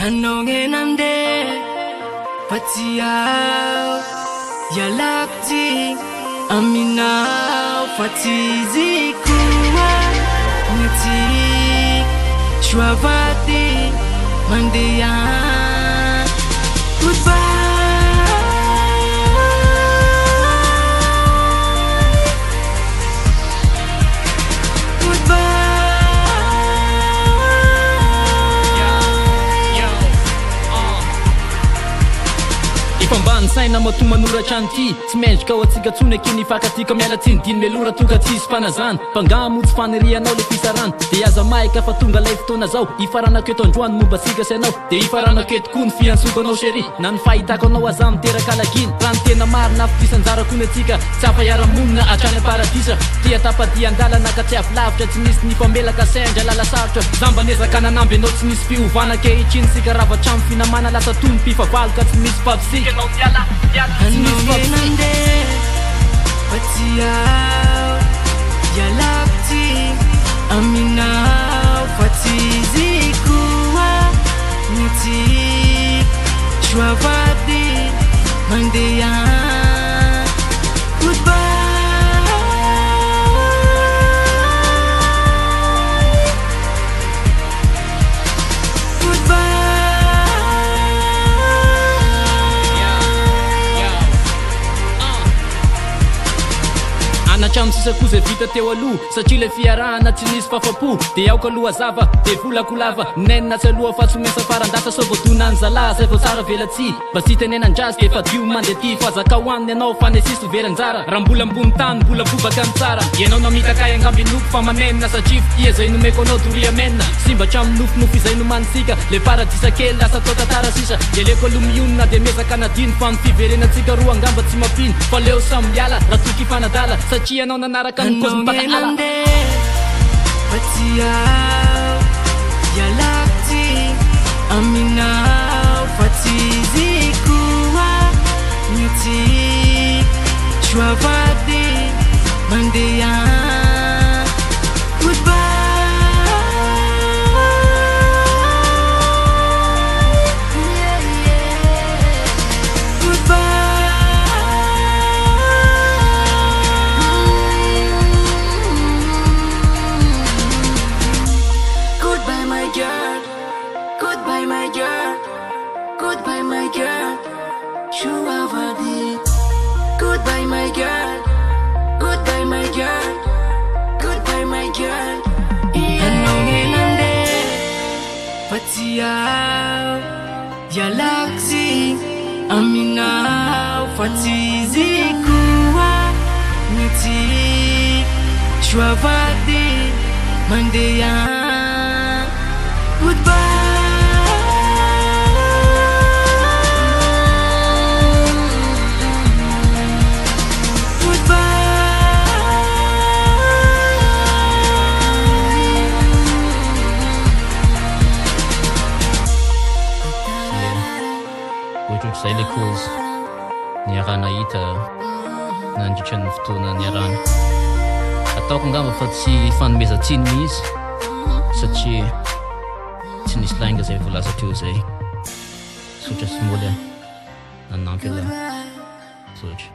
Anongenande Patiao Yalakti Aminao Fatizikua Niti Shwavati Mandiya Goodbye Pambany saina matomanoratra an'ity tsy mendrika ao atsika tsony akiny fakatika miala tsinidiny melora toka tsisy fanazana mpangamo tsy fanirianao le fisarana de aza maika fa tonga lay fotoana zao ifaranako eto androany momba sika sy anao de ifaranako eto koa ny fiansokanao chéri na ny fahitako anao aza miteraka alaginy raha ny tena marina afidisanjarakony atsika tsy afa iaramonina hatrany paradisa tia tapadian-dalana ka tsy avilavitra tsy misy ny famelaka sendra lala sarotra zambanezaka nanamby anao tsy misy fiovana kehitriny sika ravatramy finamana lasa tony mpifavalo ka tsy misy favisika Anongenande Patiao Yalakti Aminao Fatizikua Niti Shwavati Mandiya Goodbye Hatramy sisa koa zay vita teo aloha satria le fiarahana tsy nisy fafapo de aoka aloha zava de volako lava nenina tsy aloha fa tsomesa farandasa so voadonany zala zay vao tsara velatsy mba sy tenenandrazy de efa dio mandeha ty fazaka hoaniny anao fa nesisy veranjara raha mbola ambony tany mbola bobaka ny tsara ianao namitaka angamby nofo fa manenina satria fitia zay nomeko anao doria menina simba hatramy nofonofo izay nomanisika le paradisa kely lasa tao tantara sisa eleko aloha mionona de mezaka nadiny fa ny fiverenatsika roa angamba tsy mapiny fa leo samyala raha toky fanadala satria anao nanaraka ny kozy mpakaala Patiao Yalakti Aminao Fatizikua Niti Shwavati Mandiya Goodbye Goodbye my girl Shwavati Goodbye my girl Goodbye my girl Goodbye my girl Anongenande Patiao Yalakti Aminao Fatizikua Niti Shwavati Mandiya Goodbye Zay le cause niarana hita nandritra ny fotoana niarana ataoko angamba fa tsy fanomezantsiny mihitsy satria tsy nisy lainga zay volaza teo zay sotra sy moly nanampy ala sotra